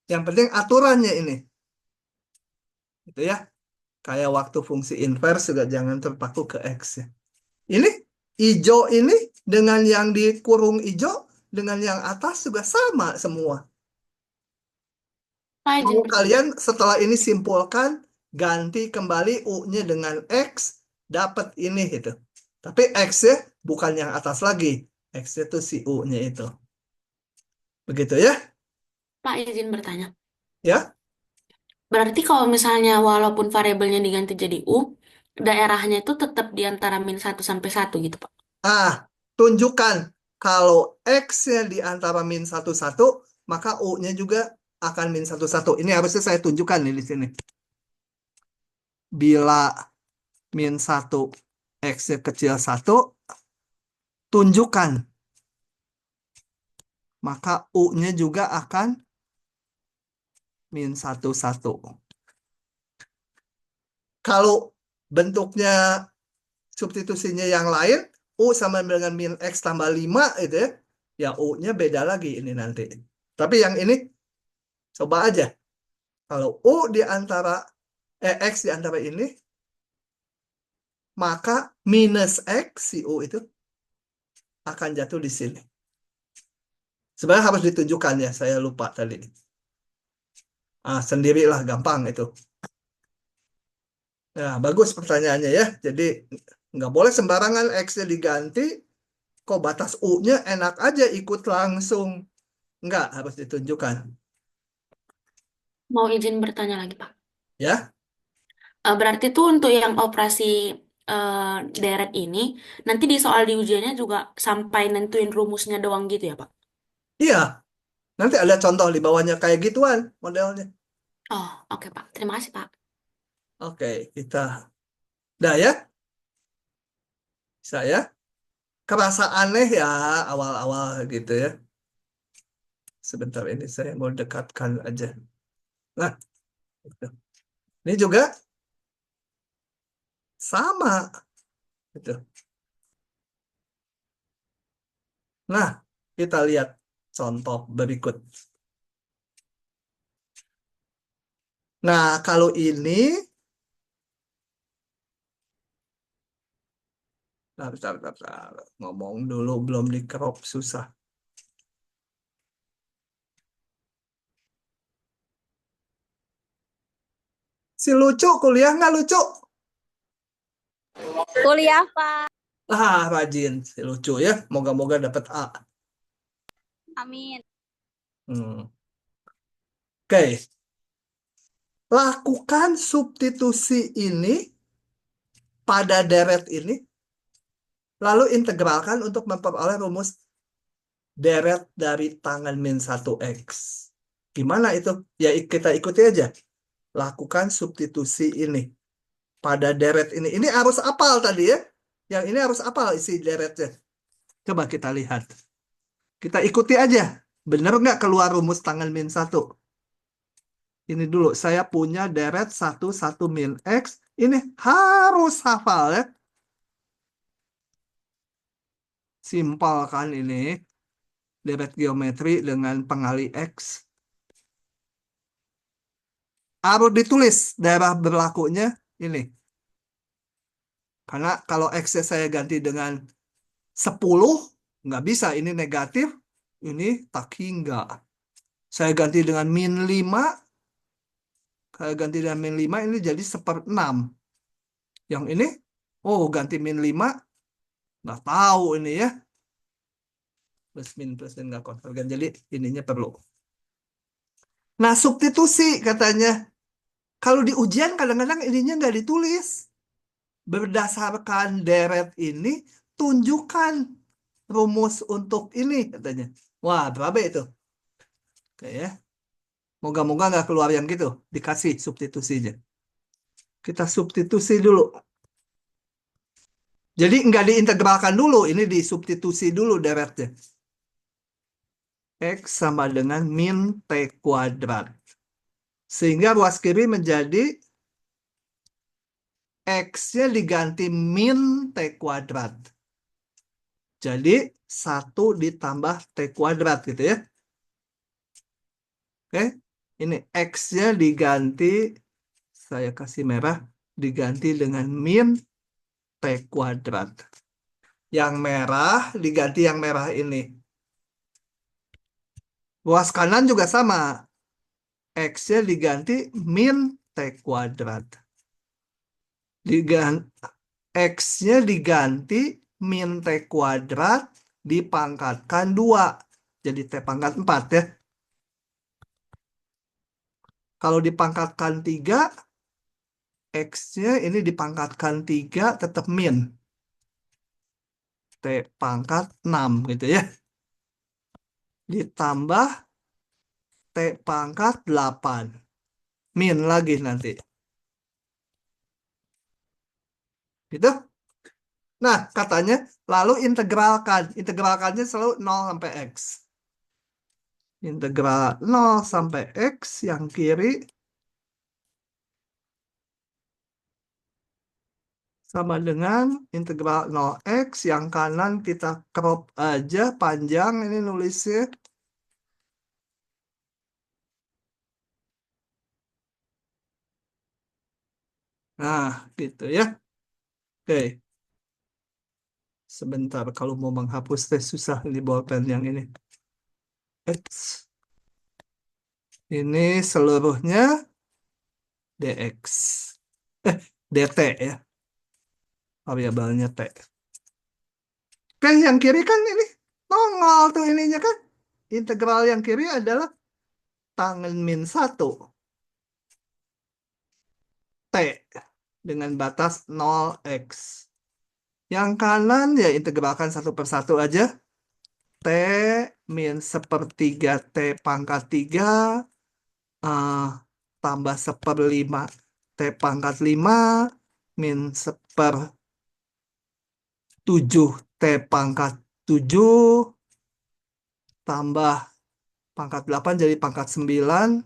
Yang penting aturannya ini. Gitu ya. Kayak waktu fungsi inverse juga jangan terpaku ke X ya. Ini hijau ini dengan yang dikurung hijau dengan yang atas juga sama semua. Pak, izin Mau bertanya. kalian setelah ini simpulkan, ganti kembali U-nya dengan X, dapat ini gitu. Tapi X-nya bukan yang atas lagi. X-nya itu si U-nya itu. Begitu ya? Pak, izin bertanya. Ya? Berarti kalau misalnya walaupun variabelnya diganti jadi U, daerahnya itu tetap di antara min 1 sampai 1 gitu, Pak. Tunjukkan kalau X-nya di antara min 1-1, maka U-nya juga akan min 1-1. Ini harusnya saya tunjukkan nih di sini. bila min 1 X-nya kecil 1, tunjukkan. Maka U-nya juga akan min 1, 1. Kalau bentuknya substitusinya yang lain, U sama dengan min X tambah 5 itu ya, ya U-nya beda lagi ini nanti. Tapi yang ini, coba aja. Kalau U di antara, X di antara ini, maka minus X, si U itu, akan jatuh di sini. Sebenarnya harus ditunjukkan ya, saya lupa tadi. Sendirilah, gampang itu. Nah, bagus pertanyaannya ya. Jadi, nggak boleh sembarangan X-nya diganti, kok batas U-nya enak aja ikut langsung. Nggak, harus ditunjukkan. Mau izin bertanya lagi, Pak. Ya, Berarti tuh untuk yang operasi eh, deret ini, nanti di soal di ujiannya juga sampai nentuin rumusnya doang gitu ya, Pak? iya. Nanti ada contoh di bawahnya kayak gituan modelnya. Oh, oke, Pak. Terima kasih, Pak. Oke, kita. Dah ya, saya kerasa aneh ya awal-awal gitu ya. Sebentar ini saya mau dekatkan aja. Nah, gitu. Ini juga sama gitu. Nah, kita lihat contoh berikut. Nah, kalau ini, bentar. Ngomong dulu belum di crop susah. Si lucu kuliah nggak lucu? Kuliah, Pak. Rajin si lucu ya. Moga-moga dapat A. Amin. Oke. Lakukan substitusi ini pada deret ini, lalu integralkan untuk memperoleh rumus deret dari tangan min 1X. Gimana itu? Ya kita ikuti aja. Lakukan substitusi ini pada deret ini. Ini harus apal tadi ya. Yang ini harus apal isi deretnya. Coba kita lihat. Kita ikuti aja. Benar nggak keluar rumus tangan min 1? Ini dulu. Saya punya deret 1 min X. Ini harus hafal ya. Simpel kan ini. Deret geometri dengan pengali X. Harus ditulis daerah berlakunya ini. Karena kalau X saya ganti dengan 10, nggak bisa. Ini negatif, ini taki nggak. Saya ganti dengan min 5, saya ganti dengan min 5, ini jadi 1/6. Yang ini, ganti min 5, nggak tahu ini ya. Plus min nggak konvergen, jadi ininya perlu. Nah, substitusi katanya. Kalau di ujian kadang-kadang ininya nggak ditulis. Berdasarkan deret ini, tunjukkan rumus untuk ini katanya. Wah, berapa itu? Oke ya. Moga-moga nggak keluar yang gitu. Dikasih substitusinya. Kita substitusi dulu. Jadi nggak diintegralkan dulu. Ini disubstitusi dulu deretnya. X sama dengan min T kuadrat. Sehingga ruas kiri menjadi X-nya diganti min T kuadrat. Jadi 1 ditambah T kuadrat gitu ya. Oke. Ini X-nya diganti, saya kasih merah, diganti dengan min T kuadrat. Yang merah diganti yang merah ini. Ruas kanan juga sama. X-nya diganti min T kuadrat. X-nya diganti min T kuadrat dipangkatkan 2. Jadi T pangkat 4 ya. Kalau dipangkatkan 3, X-nya ini dipangkatkan 3 tetap min. T pangkat 6 gitu ya. Ditambah T pangkat 8. Min lagi nanti. Gitu. Nah, katanya lalu integralkan. Integralkannya selalu 0 sampai X. Integral 0 sampai X yang kiri sama dengan integral 0x yang kanan kita crop aja panjang ini nulisnya. Nah, gitu ya. Oke. Sebentar, kalau mau menghapus teh susah di bolpen yang ini. X. Ini seluruhnya dx. Dt ya. Variabelnya t. Oke, yang kiri kan ini nongol tuh ininya kan. Integral yang kiri adalah tangen min 1. T dengan batas 0x. Yang kanan ya integralkan satu per satu aja. T min 1/3 T pangkat 3 tambah 1/5 T pangkat 5 min 1/7 T pangkat 7 tambah pangkat 8 jadi pangkat 9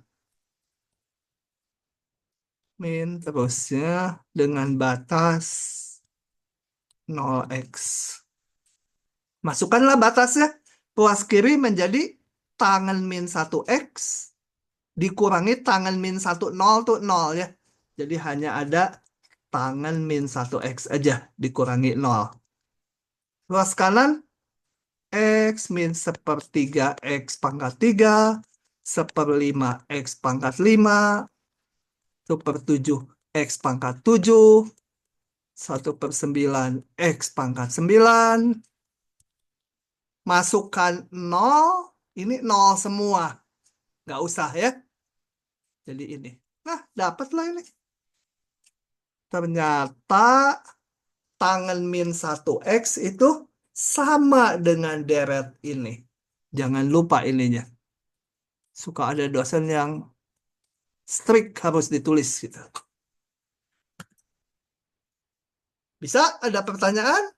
min terusnya dengan batas 0x. Masukkanlah batasnya. Ruas kiri menjadi tangen min 1x dikurangi tangen min 1 0 tuh 0 ya. Jadi hanya ada tangen min 1x aja dikurangi 0. Ruas kanan x min 1/3 x pangkat 3 1/5 x pangkat 5 1/7 x pangkat 7 1/9 x pangkat 9. Masukkan 0, ini 0 semua. Nggak usah ya. Jadi ini. Nah, dapatlah ini. Ternyata tangen min 1x itu sama dengan deret ini. Jangan lupa ininya. Suka ada dosen yang strict harus ditulis gitu. Bisa? Ada pertanyaan?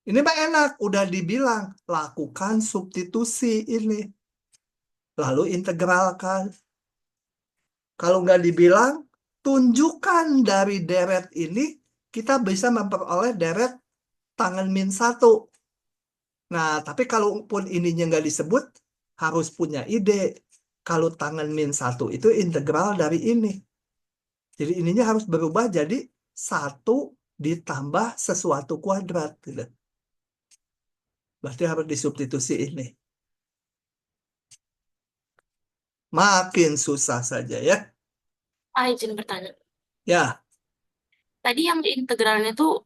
Ini mah enak, udah dibilang. Lakukan substitusi ini. Lalu integralkan. Kalau nggak dibilang, tunjukkan dari deret ini, kita bisa memperoleh deret tangen min 1. Nah, tapi kalaupun ininya nggak disebut, harus punya ide. Kalau tangen min 1 itu integral dari ini. Jadi ininya harus berubah jadi 1 ditambah sesuatu kuadrat. Gitu. Berarti harus disubstitusi ini. Makin susah saja ya. Izin bertanya. Ya, Tadi yang integralnya tuh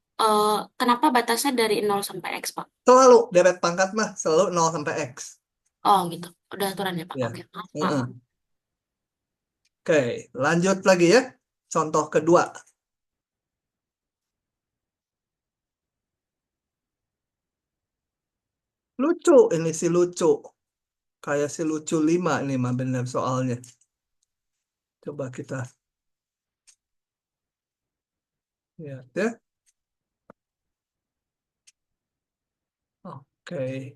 kenapa batasnya dari 0 sampai X, Pak? selalu deret pangkat mah selalu 0 sampai X. Oh, gitu. Udah aturan ya, Pak? Ya. Oke, maaf, Pak. Heeh. Oke, lanjut lagi ya. Contoh kedua. Lucu, ini si lucu. Kayak si lucu 5 ini mah benar soalnya. Coba kita lihat ya. Oke.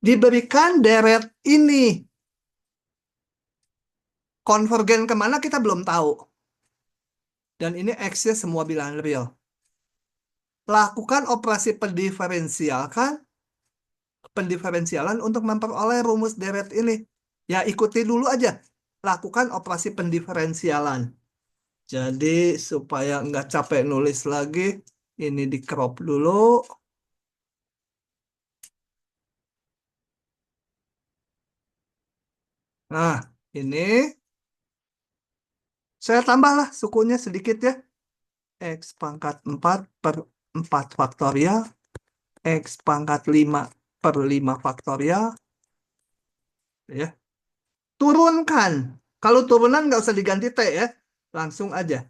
Diberikan deret ini. Konvergen kemana kita belum tahu. Dan ini X-nya semua bilangan real. Lakukan operasi pendiferensialan untuk memperoleh rumus deret ini. Ya, ikuti dulu aja. Lakukan operasi pendiferensialan. Jadi, supaya nggak capek nulis lagi, ini di crop dulu. Nah, ini saya tambahlah sukunya sedikit ya. X pangkat 4 per 4 faktorial. X pangkat 5 per 5 faktorial. Ya. Turunkan. Kalau turunan nggak usah diganti T ya. Langsung aja.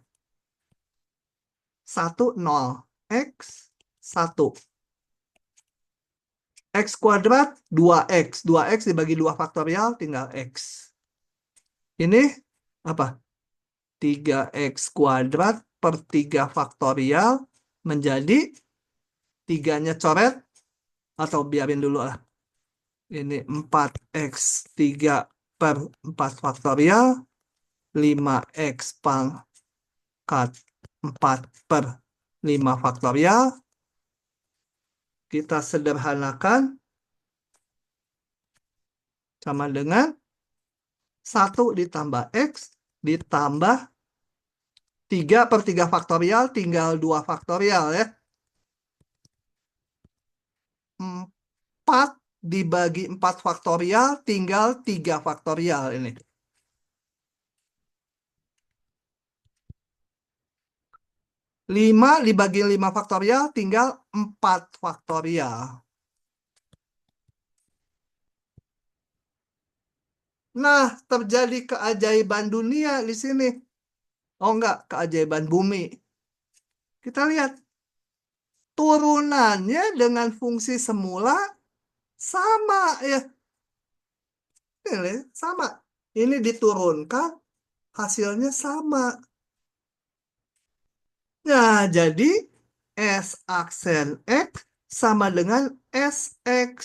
1, 0. X, 1. X kuadrat, 2X. 2X dibagi 2 faktorial, tinggal X. Ini apa? 3X kuadrat per 3 faktorial menjadi 3-nya coret atau biarin dulu lah. Ini 4x3 per 4 faktorial 5x pangkat 4 per 5 faktorial. Kita sederhanakan sama dengan 1 ditambah x ditambah 3 per 3 faktorial tinggal 2 faktorial ya. 4 dibagi 4 faktorial tinggal 3 faktorial ini. 5 dibagi 5 faktorial tinggal 4 faktorial. Nah, terjadi keajaiban dunia di sini. Oh enggak, keajaiban bumi. Kita lihat. Turunannya dengan fungsi semula sama ya. Ini sama. Ini diturunkan, hasilnya sama. Nah, jadi S aksen X sama dengan SX.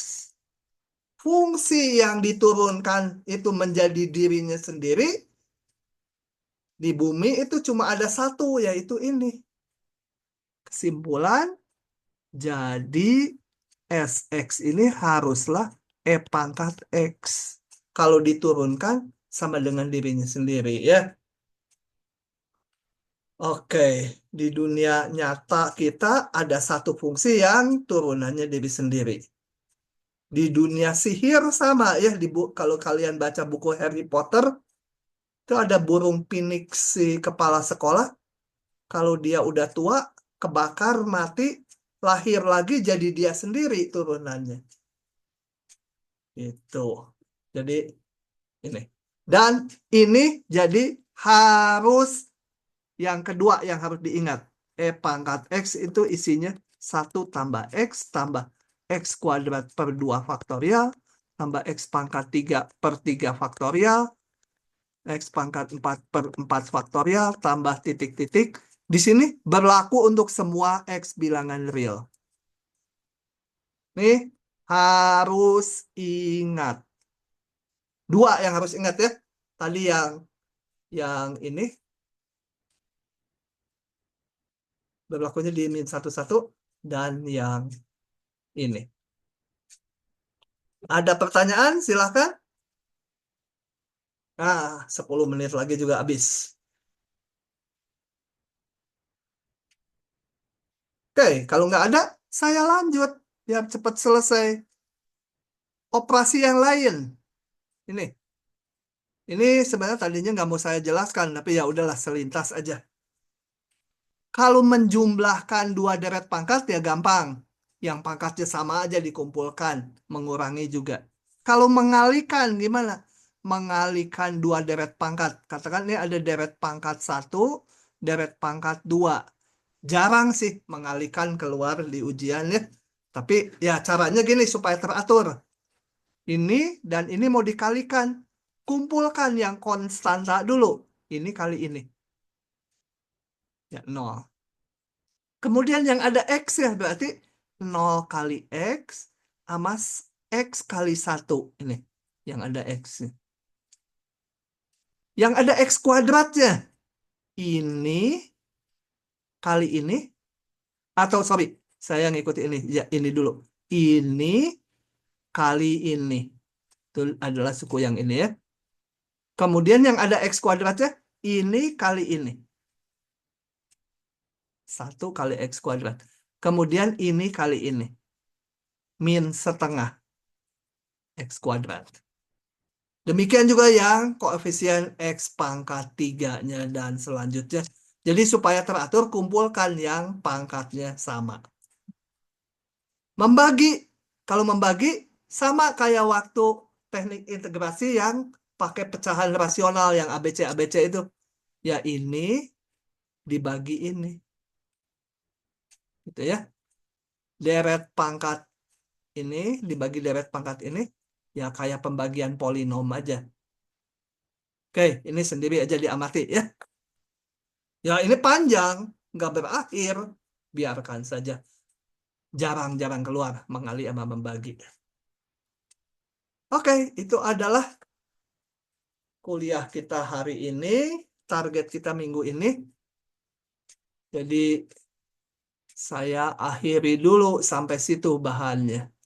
Fungsi yang diturunkan itu menjadi dirinya sendiri. Di bumi itu cuma ada satu, yaitu ini. Kesimpulan, jadi SX ini haruslah E pangkat X. Kalau diturunkan sama dengan dirinya sendiri ya. Oke, di dunia nyata kita ada satu fungsi yang turunannya diri sendiri. Di dunia sihir sama ya. Kalau kalian baca buku Harry Potter, itu ada burung Phoenix si kepala sekolah. Kalau dia udah tua, kebakar, mati, lahir lagi jadi dia sendiri turunannya. Itu. Jadi ini. Dan ini jadi harus yang kedua yang harus diingat. E pangkat X itu isinya 1 tambah X tambah X kuadrat per 2 faktorial tambah X pangkat 3 per 3 faktorial X pangkat 4 per 4 faktorial tambah titik-titik. Di sini berlaku untuk semua X bilangan real. Nih harus ingat. 2 yang harus ingat ya. Tadi yang ini berlakunya di min 1,1 dan yang ini. Ada pertanyaan? Silahkan. Nah, 10 menit lagi juga habis. Oke, kalau nggak ada, saya lanjut. Biar cepat selesai. Operasi yang lain. Ini sebenarnya tadinya nggak mau saya jelaskan, tapi ya udahlah selintas aja. Kalau menjumlahkan 2 deret pangkat ya gampang. Yang pangkatnya sama aja dikumpulkan. Mengurangi juga. Kalau mengalihkan gimana? Mengalihkan 2 deret pangkat. Katakan ini ada deret pangkat 1, deret pangkat 2. Jarang sih mengalihkan keluar di ujian ya. Tapi ya caranya gini supaya teratur. Ini dan ini mau dikalikan. Kumpulkan yang konstanta dulu. Ini kali ini. Ya, 0. Kemudian yang ada X ya, berarti 0 kali X sama X kali 1. Ini, yang ada X. Yang ada X kuadratnya. Ini kali ini. Atau sorry, saya ngikutin ini. Ya, ini dulu. Ini kali ini. Itu adalah suku yang ini ya. Kemudian yang ada X kuadratnya. Ini kali ini. 1 kali X kuadrat. Kemudian ini kali ini. Min setengah X kuadrat. Demikian juga yang koefisien X pangkat 3-nya dan selanjutnya. Jadi supaya teratur, kumpulkan yang pangkatnya sama. Membagi. Kalau membagi, sama kayak waktu teknik integrasi yang pakai pecahan rasional yang ABC itu. Ya ini dibagi ini. Gitu ya. Deret pangkat ini dibagi deret pangkat ini. Ya kayak pembagian polinom aja. Oke, ini sendiri aja diamati ya. Ya ini panjang, nggak berakhir. Biarkan saja. Jarang-jarang keluar mengali sama membagi. Oke, itu adalah kuliah kita hari ini. Target kita minggu ini. Jadi saya akhiri dulu sampai situ bahannya.